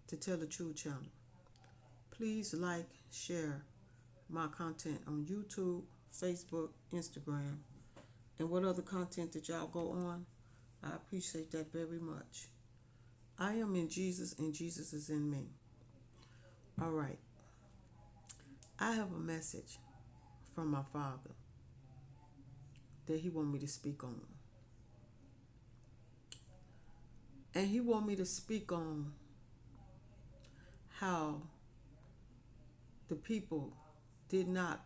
to Tell the Truth channel. Please like, share my content on YouTube, Facebook, Instagram, and what other content that y'all go on. I appreciate that very much. I am in Jesus and Jesus is in me. All right. I have a message from my Father that He want me to speak on. And He want me to speak on how the people did not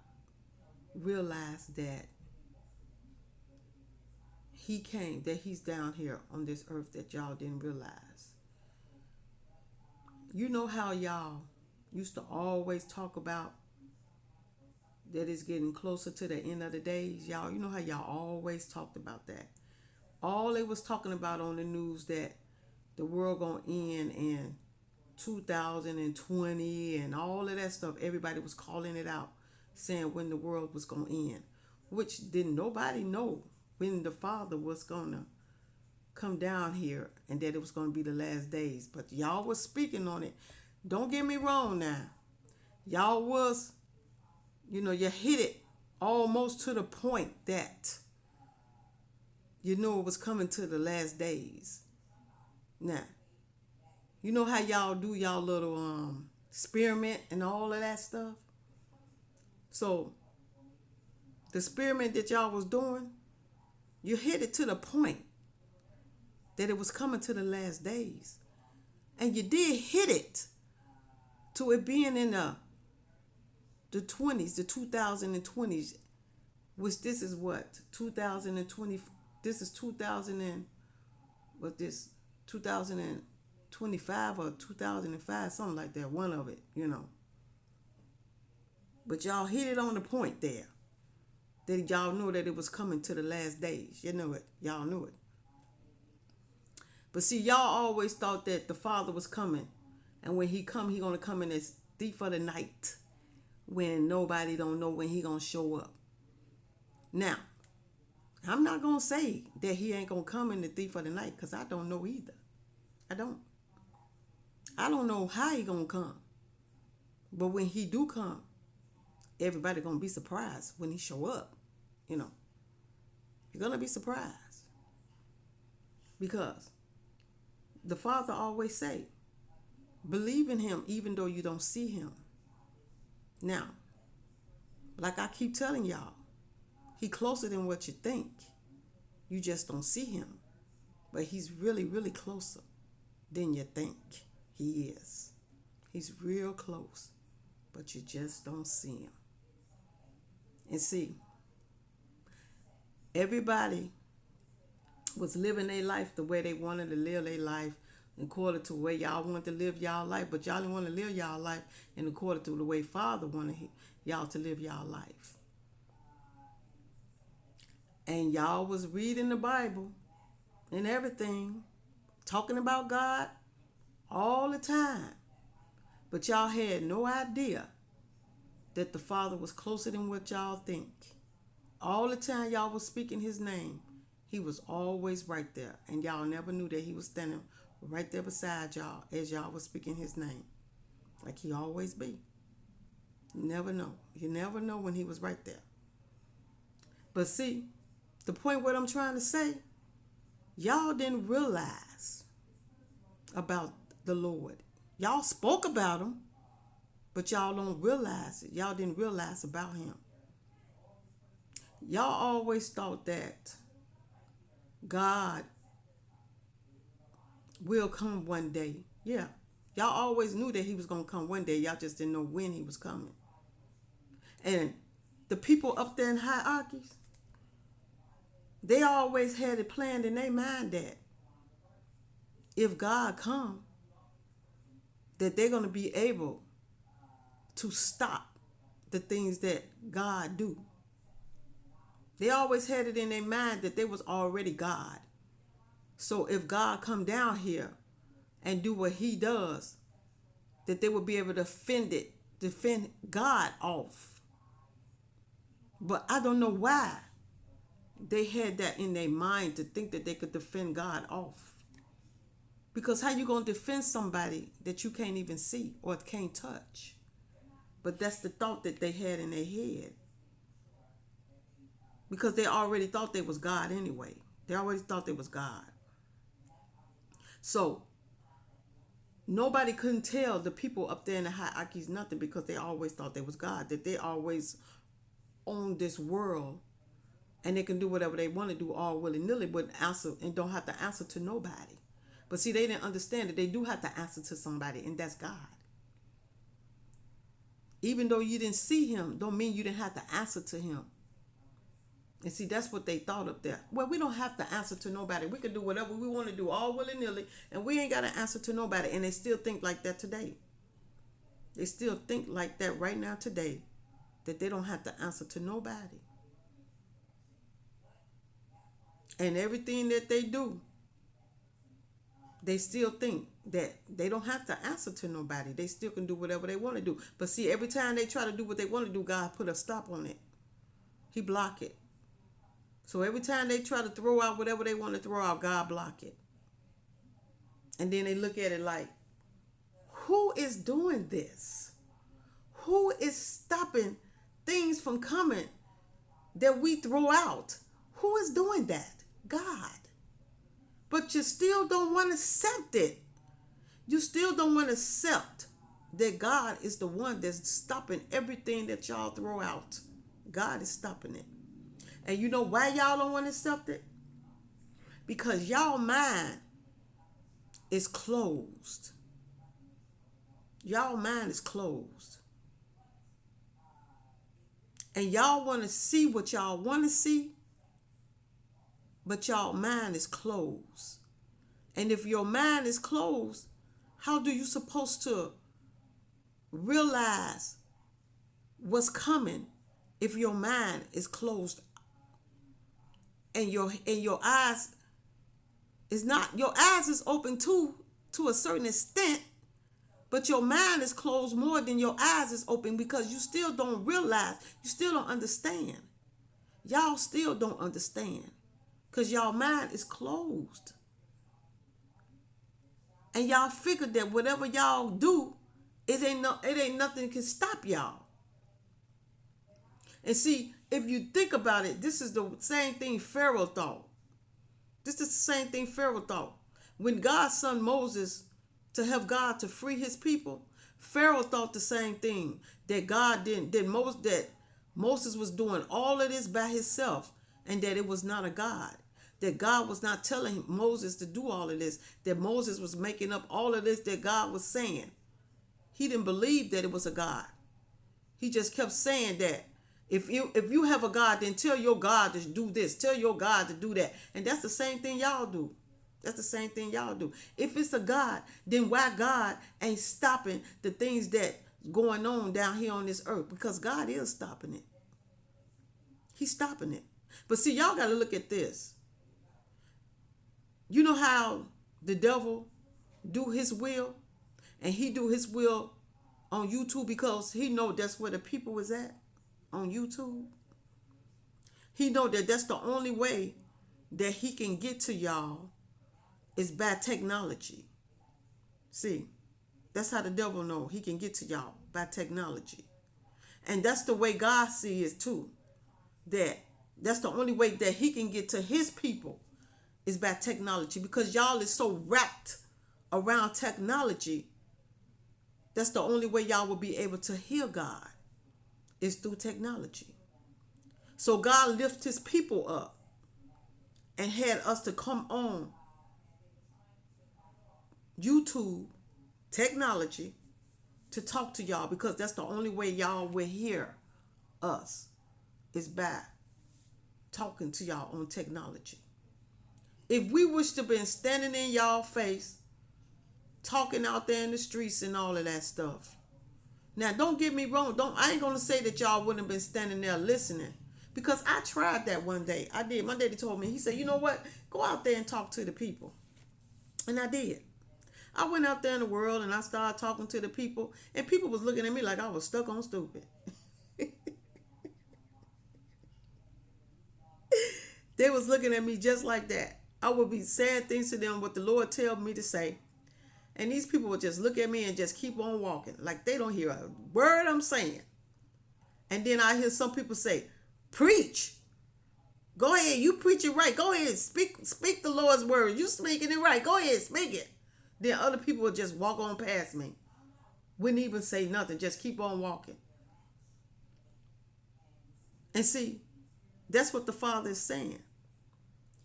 realize that He came, that He's down here on this earth, that y'all didn't realize. You know how y'all used to always talk about that it's getting closer to the end of the days, y'all. You know how y'all always talked about that. All they was talking about on the news that the world gonna end in 2020 and all of that stuff. Everybody was calling it out, saying when the world was gonna end, which didn't nobody know when the Father was gonna come down here and that it was gonna be the last days. But y'all was speaking on it. Don't get me wrong now. Y'all was, you hit it almost to the point that you knew it was coming to the last days. Now, you know how y'all do y'all little experiment and all of that stuff? So the experiment that y'all was doing, you hit it to the point that it was coming to the last days. And you did hit it to it being in the 20s, the 2020s, which this is what? 2020, this is 2000 and, what this, 2025 or 2005, something like that, one of it. But y'all hit it on the point there, that y'all knew that it was coming to the last days. You know it. Y'all knew it. But see, y'all always thought that the Father was coming. And when He come, He gonna come in as thief of the night, when nobody don't know when He gonna show up. Now, I'm not gonna say that He ain't gonna come in the thief of the night, because I don't know either. I don't. I don't know how He gonna come. But when He do come, everybody gonna be surprised when He show up. You're gonna be surprised. Because the Father always say, believe in Him even though you don't see Him. Now, like I keep telling y'all, He closer than what you think. You just don't see Him. But He's really, really closer than you think He is. He's real close, but you just don't see Him. And see, everybody was living their life the way they wanted to live their life, according to the way y'all wanted to live y'all life, but y'all didn't want to live y'all life in according to the way Father wanted y'all to live y'all life. And y'all was reading the Bible and everything, talking about God all the time. But y'all had no idea that the Father was closer than what y'all think. All the time y'all was speaking His name, He was always right there. And y'all never knew that He was standing right there beside y'all as y'all was speaking His name. Like He always be. You never know. You never know when He was right there. But see, the point what I'm trying to say, y'all didn't realize about the Lord. Y'all spoke about Him, but y'all don't realize it. Y'all didn't realize about Him. Y'all always thought that God will come one day. Yeah. Y'all always knew that He was going to come one day. Y'all just didn't know when He was coming. And the people up there in hierarchies, they always had it planned in their mind that if God come, that they're going to be able to stop the things that God do. They always had it in their mind that they was already God. So if God come down here and do what He does, that they would be able to defend God off. But I don't know why they had that in their mind to think that they could defend God off. Because how you gonna defend somebody that you can't even see or can't touch? But that's the thought that they had in their head. Because they already thought they was God anyway. They already thought they was God. So nobody couldn't tell the people up there in the hierarchies nothing because they always thought they was God. That they always own this world and they can do whatever they want to do all willy-nilly, but answer and don't have to answer to nobody. But see, they didn't understand that they do have to answer to somebody, and that's God. Even though you didn't see him, don't mean you didn't have to answer to him. And see, that's what they thought up there. Well, we don't have to answer to nobody. We can do whatever we want to do all willy-nilly, and we ain't got to answer to nobody. And they still think like that today. They still think like that right now today, that they don't have to answer to nobody. And everything that they do, they still think that they don't have to answer to nobody. They still can do whatever they want to do. But see, every time they try to do what they want to do, God put a stop on it. He block it. So every time they try to throw out whatever they want to throw out, God block it. And then they look at it like, who is doing this? Who is stopping things from coming that we throw out? Who is doing that? God. But you still don't want to accept it. You still don't want to accept that God is the one that's stopping everything that y'all throw out. God is stopping it. And you know why y'all don't want to accept it? Because y'all mind is closed. Y'all mind is closed. And y'all want to see what y'all want to see, but y'all mind is closed. And if your mind is closed, how do you supposed to realize what's coming if your mind is closed and your eyes is not, your eyes is open to a certain extent, but your mind is closed more than your eyes is open because you still don't realize, you still don't understand. Y'all still don't understand because y'all mind is closed. And y'all figure that whatever y'all do, it ain't nothing can stop y'all. And see, if you think about it, this is the same thing Pharaoh thought. This is the same thing Pharaoh thought. When God sent Moses to help God to free his people, Pharaoh thought the same thing. That God didn't, that Moses was doing all of this by himself, and that it was not a God. That God was not telling Moses to do all of this. That Moses was making up all of this that God was saying. He didn't believe that it was a God. He just kept saying that. If you have a God, then tell your God to do this. Tell your God to do that. And that's the same thing y'all do. That's the same thing y'all do. If it's a God, then why God ain't stopping the things that going on down here on this earth? Because God is stopping it. He's stopping it. But see, y'all got to look at this. You know how the devil do his will? And he do his will on YouTube because he know that's where the people is at. On YouTube. He know that that's the only way that he can get to y'all is by technology. See, that's how the devil know he can get to y'all, by technology. And that's the way God sees it too. That's the only way that he can get to his people is by technology, because y'all is so wrapped around technology. That's the only way y'all will be able to hear God is through technology. So God lifted his people up and had us to come on YouTube, technology, to talk to y'all, because that's the only way y'all will hear us is by talking to y'all on technology. If we wish to been standing in y'all face, talking out there in the streets and all of that stuff. Now, don't get me wrong. I ain't going to say that y'all wouldn't have been standing there listening, because I tried that one day. I did. My daddy told me, he said, you know what? Go out there and talk to the people. And I did. I went out there in the world and I started talking to the people, and people was looking at me like I was stuck on stupid. They was looking at me just like that. I would be saying things to them what the Lord tell me to say. And these people would just look at me and just keep on walking. Like they don't hear a word I'm saying. And then I hear some people say, preach. Go ahead, you preach it right. Go ahead, speak the Lord's word. You speaking it right. Go ahead, speak it. Then other people would just walk on past me. Wouldn't even say nothing. Just keep on walking. And see, that's what the Father is saying.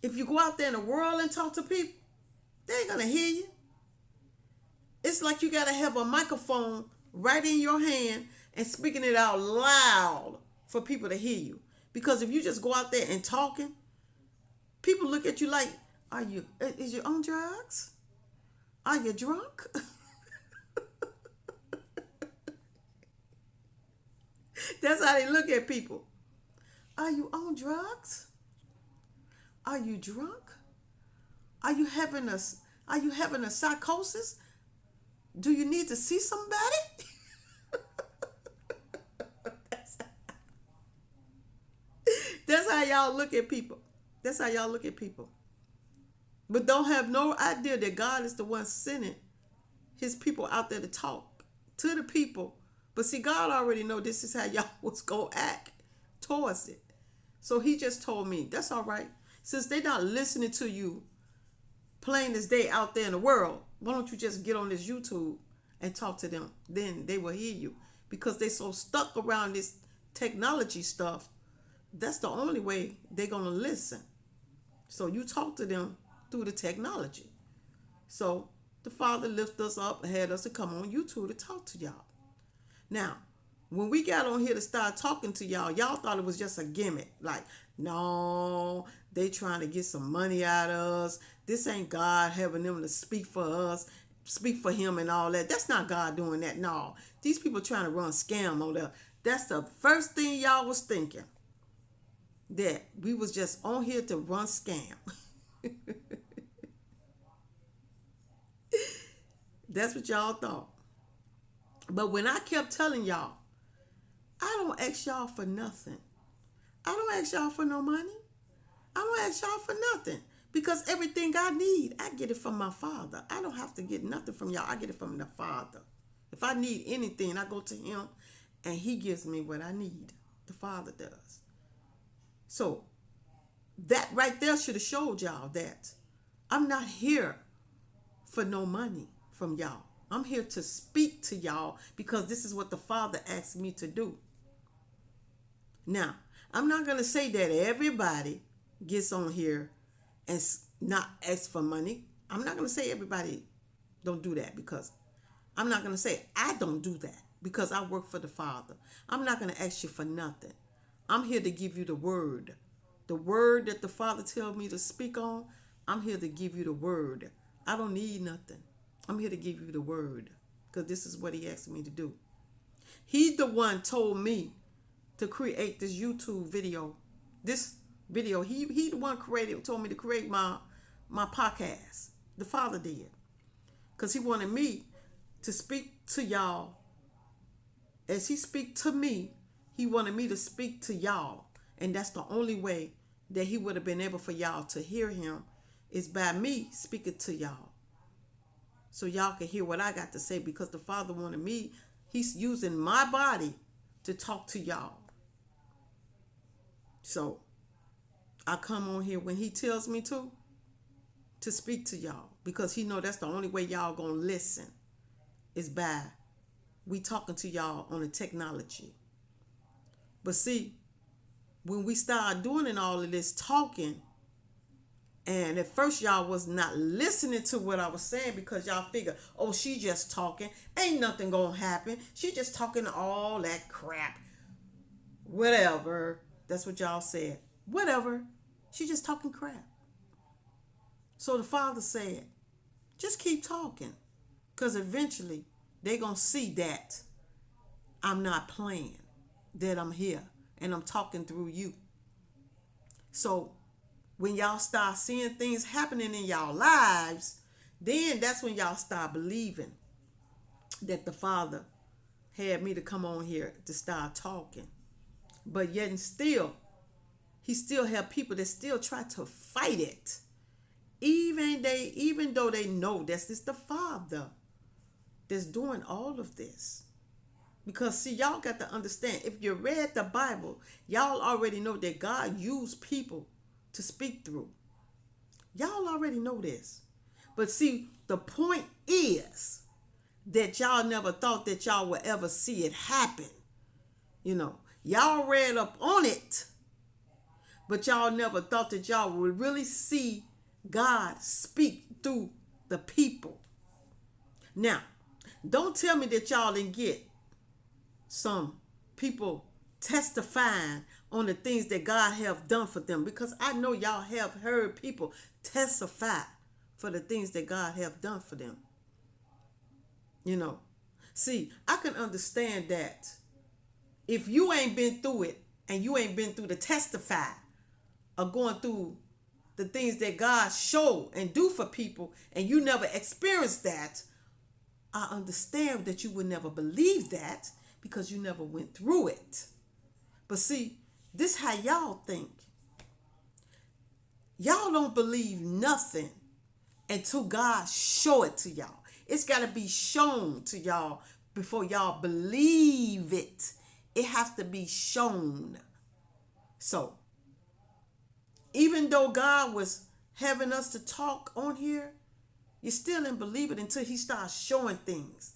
If you go out there in the world and talk to people, they ain't going to hear you. It's like you got to have a microphone right in your hand and speaking it out loud for people to hear you. Because if you just go out there and talking, people look at you like, is you on drugs? Are you drunk? That's how they look at people. Are you on drugs? Are you drunk? Are you having a psychosis? Do you need to see somebody? That's how y'all look at people. That's how y'all look at people. But don't have no idea that God is the one sending his people out there to talk to the people. But see, God already know this is how y'all was going to act towards it. So he just told me, that's all right. Since they not listening to you plain as day out there in the world, why don't you just get on this YouTube and talk to them? Then they will hear you. Because they so stuck around this technology stuff, that's the only way they're going to listen. So you talk to them through the technology. So the Father lifted us up and had us to come on YouTube to talk to y'all. Now, when we got on here to start talking to y'all, y'all thought it was just a gimmick. Like, no, they trying to get some money out of us. This ain't God having them to speak for us, speak for him and all that. That's not God doing that. No, these people trying to run scam on there. That's the first thing y'all was thinking. That we was just on here to run scam. That's what y'all thought. But when I kept telling y'all, I don't ask y'all for nothing. I don't ask y'all for no money. I don't ask y'all for nothing. Because everything I need, I get it from my Father. I don't have to get nothing from y'all. I get it from the Father. If I need anything, I go to him and he gives me what I need. The Father does. So that right there should have showed y'all that I'm not here for no money from y'all. I'm here to speak to y'all because this is what the Father asked me to do. Now, I'm not going to say that everybody gets on here and not ask for money. I'm not going to say everybody don't do that, because I'm not going to say I don't do that, because I work for the Father. I'm not going to ask you for nothing. I'm here to give you the word. The word that the Father tells me to speak on, I'm here to give you the word. I don't need nothing. I'm here to give you the word, because this is what he asked me to do. He the one told me to create this YouTube video. This video, he the one told me to create my podcast. The Father did. Because he wanted me to speak to y'all. As he speak to me, he wanted me to speak to y'all. And that's the only way that he would have been able for y'all to hear him, is by me speaking to y'all. So y'all can hear what I got to say, because the Father wanted me, he's using my body to talk to y'all. So I come on here when he tells me to speak to y'all, because he know that's the only way y'all gonna listen, is by we talking to y'all on the technology. But see, when we start doing all of this talking, and at first y'all was not listening to what I was saying, because y'all figure, oh, she just talking, ain't nothing gonna happen, she just talking all that crap, whatever. That's what y'all said. Whatever, she just talking crap. So the Father said, just keep talking, because eventually they gonna see that I'm not playing, that I'm here and I'm talking through you. So when y'all start seeing things happening in y'all lives, then that's when y'all start believing that the Father had me to come on here to start talking. But yet and still, he still have people that still try to fight it even though they know this is the Father that's doing all of this. Because see, y'all got to understand, if you read the Bible, y'all already know that God used people to speak through. Y'all already know this. But see, the point is that y'all never thought that y'all would ever see it happen. Y'all read up on it, but y'all never thought that y'all would really see God speak through the people. Now, don't tell me that y'all didn't get some people testifying on the things that God have done for them, because I know y'all have heard people testify for the things that God have done for them. See, I can understand that if you ain't been through it and you ain't been through the testify or going through the things that God show and do for people, and you never experienced that, I understand that you would never believe that because you never went through it. But see, this how y'all think. Y'all don't believe nothing until God show it to y'all. It's got to be shown to y'all before y'all believe it. It has to be shown. So, even though God was having us to talk on here, you still didn't believe it until he starts showing things.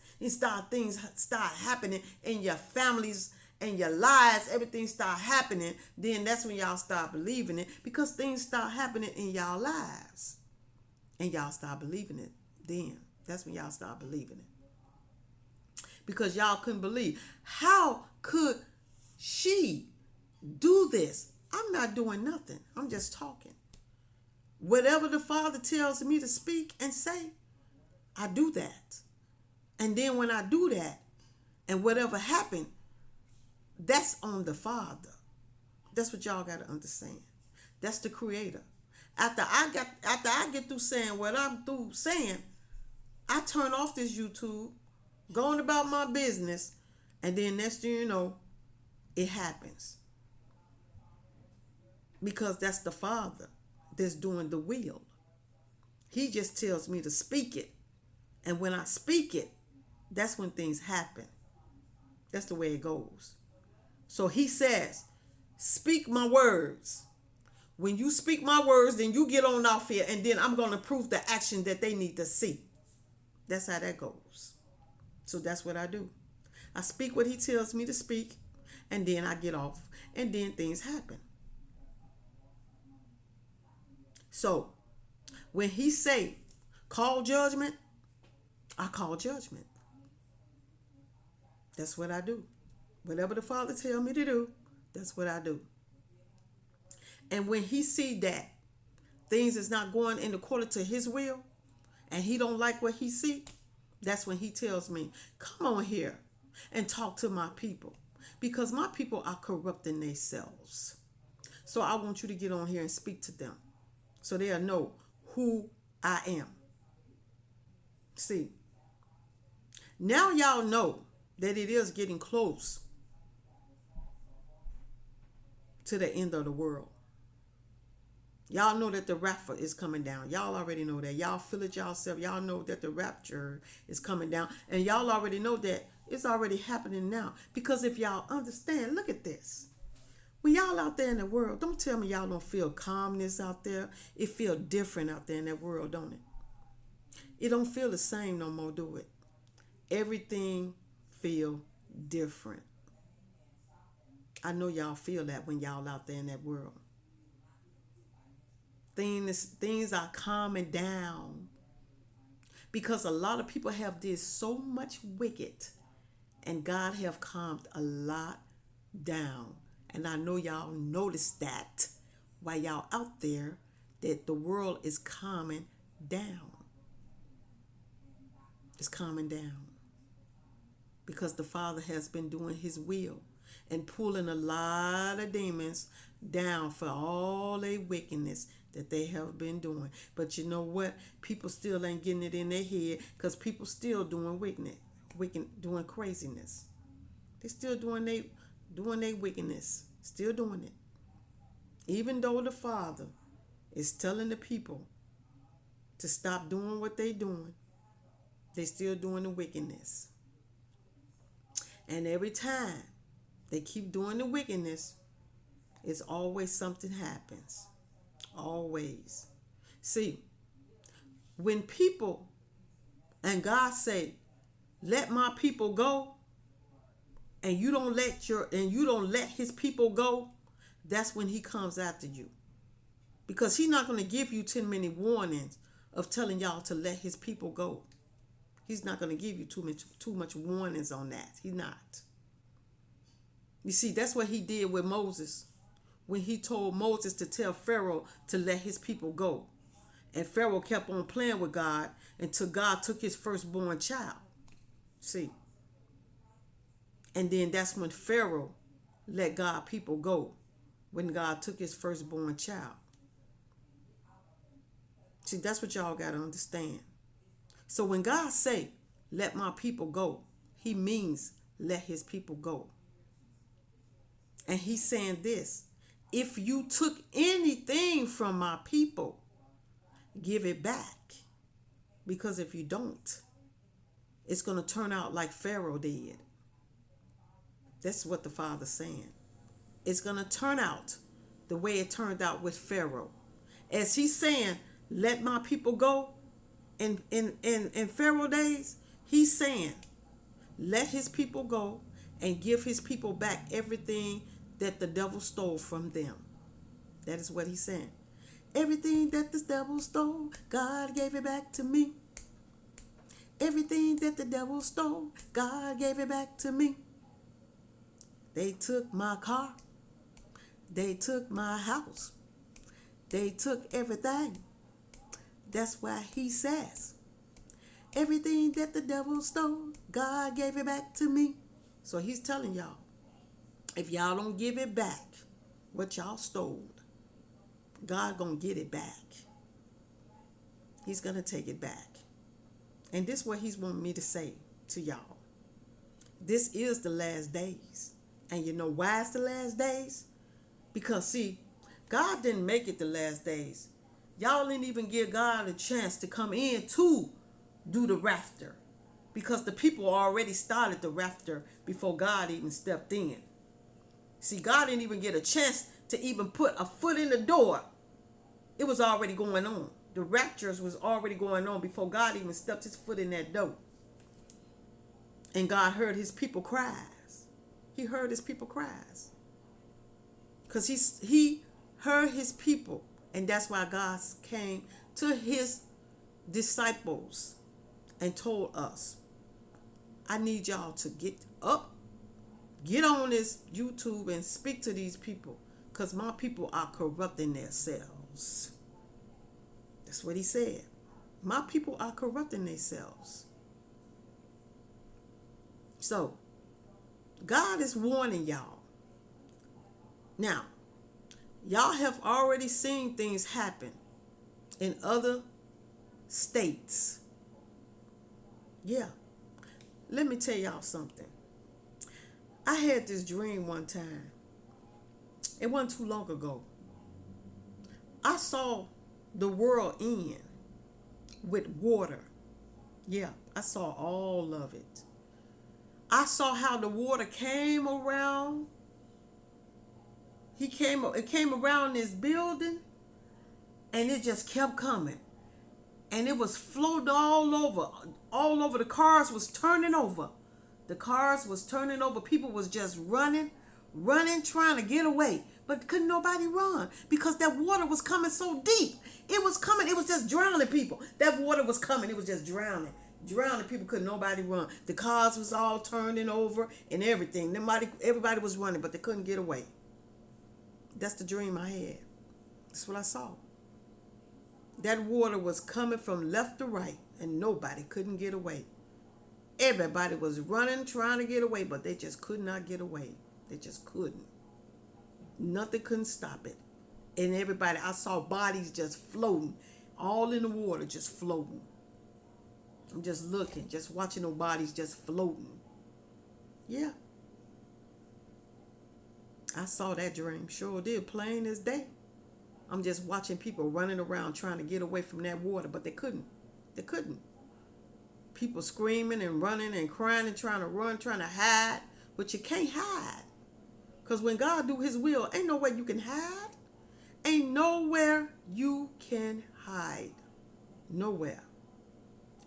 Things start happening in your families and your lives. Everything start happening. Then that's when y'all start believing it, because things start happening in y'all lives. And y'all start believing it. Then that's when y'all start believing it. Because y'all couldn't believe. How could she do this? I'm not doing nothing. I'm just talking. Whatever the Father tells me to speak and say, I do that. And then when I do that, and whatever happened, that's on the Father. That's what y'all got to understand. That's the Creator. After I get through saying what I'm through saying, I turn off this YouTube, going about my business, and then next thing you know, it happens. Because that's the Father that's doing the will. He just tells me to speak it. And when I speak it, that's when things happen. That's the way it goes. So he says, speak my words. When you speak my words, then you get on off here, and then I'm going to prove the action that they need to see. That's how that goes. So that's what I do. I speak what he tells me to speak, and then I get off, and then things happen. So when he say, call judgment, I call judgment. That's what I do. Whatever the Father tell me to do, that's what I do. And when he see that things is not going in according to his will, and he don't like what he see, that's when he tells me, come on here and talk to my people, because my people are corrupting themselves. So I want you to get on here and speak to them so they'll know who I am. See, now y'all know that it is getting close to the end of the world. Y'all know that the rapture is coming down. Y'all already know that. Y'all feel it yourself. Y'all know that the rapture is coming down. And y'all already know that it's already happening now. Because if y'all understand, look at this. When y'all out there in the world, don't tell me y'all don't feel calmness out there. It feel different out there in that world, don't it? It don't feel the same no more, do it? Everything feel different. I know y'all feel that when y'all out there in that world. Things are calming down, because a lot of people have did so much wicked, and God have calmed a lot down. And I know y'all noticed that while y'all out there, that the world is calming down. It's calming down because the Father has been doing his will and pulling a lot of demons down for all their wickedness that they have been doing. But you know what? People still ain't getting it in their head, because people still doing wickedness, doing craziness. They still doing their wickedness, still doing it. Even though the Father is telling the people to stop doing what they doing. They still doing the wickedness. And every time they keep doing the wickedness, it's always something happens. Always. See, when people and God say, let my people go, and you don't let his people go, that's when he comes after you. Because he's not going to give you too many warnings of telling y'all to let his people go. He's not going to give you too much warnings on that. He's not. You see, that's what he did with Moses when he told Moses to tell Pharaoh to let his people go. And Pharaoh kept on playing with God until God took his firstborn child. See. And then that's when Pharaoh let God people go, when God took his firstborn child. See, that's what y'all got to understand. So when God say, let my people go, he means let his people go. And he's saying this, if you took anything from my people, give it back. Because if you don't, it's going to turn out like Pharaoh did. That's what the Father's saying. It's going to turn out the way it turned out with Pharaoh. As he's saying, let my people go in Pharaoh days, he's saying, let his people go and give his people back everything that the devil stole from them. That is what he's saying. Everything that the devil stole, God gave it back to me. Everything that the devil stole, God gave it back to me. They took my car. They took my house. They took everything. That's why he says, everything that the devil stole, God gave it back to me. So he's telling y'all, if y'all don't give it back, what y'all stole, God gonna get it back. He's gonna take it back. And this is what he's wanting me to say to y'all. This is the last days. And you know why it's the last days? Because see, God didn't make it the last days. Y'all didn't even give God a chance to come in to do the rapture. Because the people already started the rapture before God even stepped in. See, God didn't even get a chance to even put a foot in the door. It was already going on. The raptures was already going on before God even stepped his foot in that door. And God heard his people cries. He heard his people cries. Because he heard his people. And that's why God came to his disciples and told us, I need y'all to get up, get on this YouTube and speak to these people. Because my people are corrupting themselves. That's what he said. My people are corrupting themselves. So, God is warning y'all. Now, y'all have already seen things happen in other states. Yeah. Let me tell y'all something. I had this dream one time. It wasn't too long ago. I saw the world end with water. Yeah, I saw all of it. I saw how the water came around. It came around this building, and it just kept coming. And it was floating all over. All over. The cars was turning over. The cars was turning over. People was just running, trying to get away. But couldn't nobody run because that water was coming so deep. It was coming. It was just drowning people. That water was coming. It was just drowning. Drowning people. Couldn't nobody run. The cars was all turning over and everything. Everybody was running, but they couldn't get away. That's the dream I had. That's what I saw. That water was coming from left to right, and nobody couldn't get away. Everybody was running, trying to get away, but they just could not get away. They just couldn't. Nothing couldn't stop it. And everybody, I saw bodies just floating, all in the water, just floating. I'm just looking, just watching the bodies just floating. Yeah. I saw that dream. Sure did, plain as day. I'm just watching people running around trying to get away from that water, but they couldn't. They couldn't. People screaming and running and crying and trying to run, trying to hide, but you can't hide. Because when God do his will, ain't no way you can hide. Ain't nowhere you can hide. Nowhere.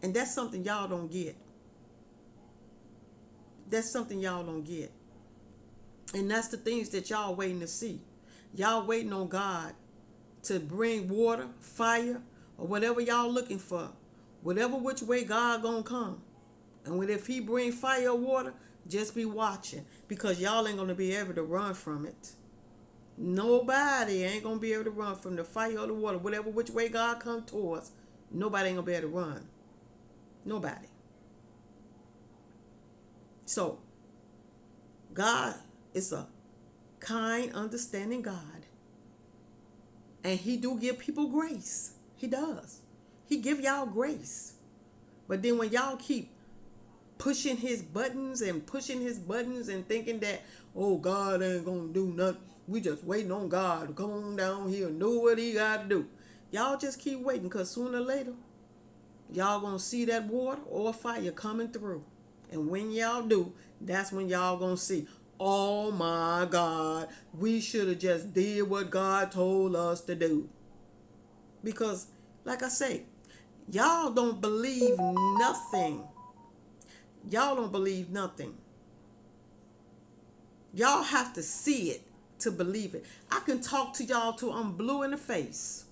And that's something y'all don't get. That's something y'all don't get. And that's the things that y'all waiting to see. Y'all waiting on God to bring water, fire, or whatever y'all looking for. Whatever which way God gonna come. And when if he bring fire or water, just be watching. Because y'all ain't gonna be able to run from it. Nobody ain't gonna be able to run from the fire or the water. Whatever which way God come towards, nobody ain't gonna be able to run. Nobody. So, God is a kind, understanding God. And he do give people grace. He does. He give y'all grace. But then when y'all keep pushing his buttons and thinking that, oh, God ain't gonna do nothing. We just waiting on God to come on down here and do what he got to do. Y'all just keep waiting, because sooner or later, y'all gonna see that water or fire coming through. And when y'all do, that's when y'all gonna see, oh my God, we should have just did what God told us to do. Because, like I say, y'all don't believe nothing. Y'all don't believe nothing. Y'all have to see it to believe it. I can talk to y'all till I'm blue in the face,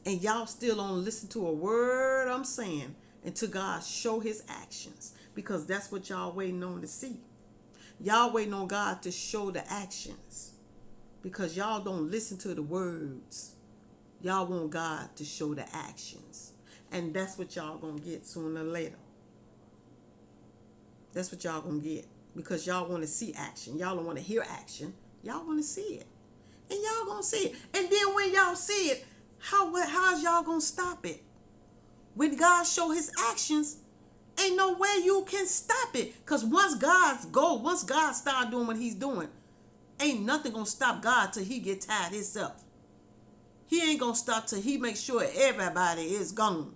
and y'all still don't listen to a word I'm saying until God show his actions. Because that's what y'all waiting on to see. Y'all waiting on God to show the actions. Because y'all don't listen to the words. Y'all want God to show the actions. And that's what y'all gonna get sooner or later. That's what y'all gonna get. Because y'all want to see action. Y'all don't want to hear action. Y'all want to see it. And y'all gonna see it. And then when y'all see it, how's y'all gonna stop it? When God show his actions, ain't no way you can stop it. Because once God start doing what he's doing, ain't nothing gonna stop God till he get tired himself. He ain't gonna stop till he make sure everybody is gone.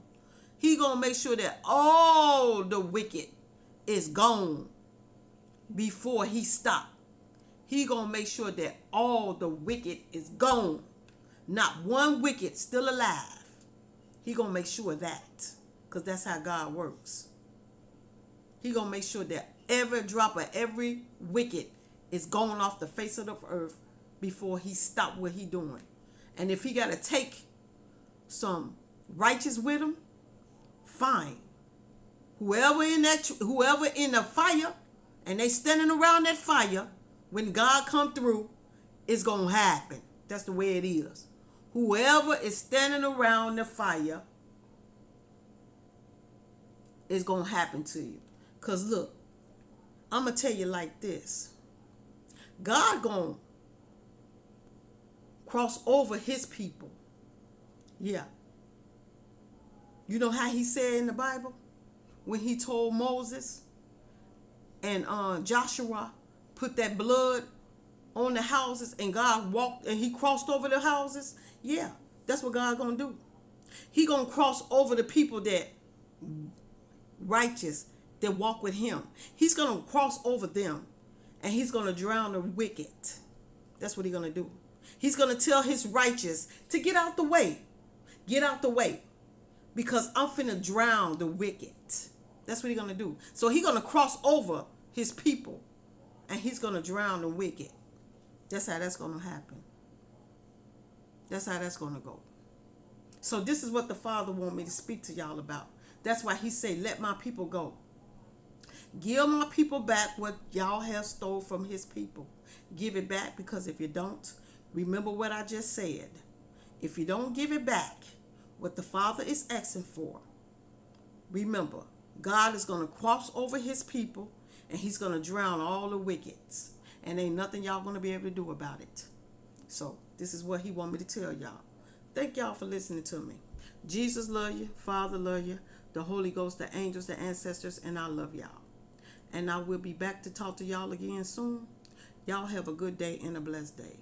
He gonna make sure that all the wicked is gone before he stop. He gonna make sure that all the wicked is gone. Not one wicked still alive. He gonna make sure of that. Because that's how God works. He gonna make sure that every drop of every wicked is going off the face of the earth before he stop what he doing. And if he gotta take some righteous with him, fine. Whoever in the fire, and they standing around that fire, when God come through, it's gonna happen. That's the way it is. Whoever is standing around the fire, is gonna happen to you. Because look, I'm going to tell you like this. God going to cross over his people. Yeah. You know how he said in the Bible? When he told Moses and Joshua put that blood on the houses, and God walked and he crossed over the houses. Yeah, that's what God going to do. He going to cross over the people that righteous, that walk with him. He's going to cross over them, and he's going to drown the wicked. That's what he's going to do. He's going to tell his righteous to get out the way. Get out the way. Because I'm finna drown the wicked. That's what he's going to do. So he's going to cross over his people, and he's going to drown the wicked. That's how that's going to happen. That's how that's going to go. So this is what the Father want me to speak to y'all about. That's why he say, let my people go. Give my people back what y'all have stole from his people. Give it back, because if you don't, remember what I just said. If you don't give it back, what the Father is asking for, remember, God is going to cross over his people, and he's going to drown all the wickeds. And ain't nothing y'all going to be able to do about it. So this is what he want me to tell y'all. Thank y'all for listening to me. Jesus love you. Father love you. The Holy Ghost, the angels, the ancestors, and I love y'all. And I will be back to talk to y'all again soon. Y'all have a good day and a blessed day.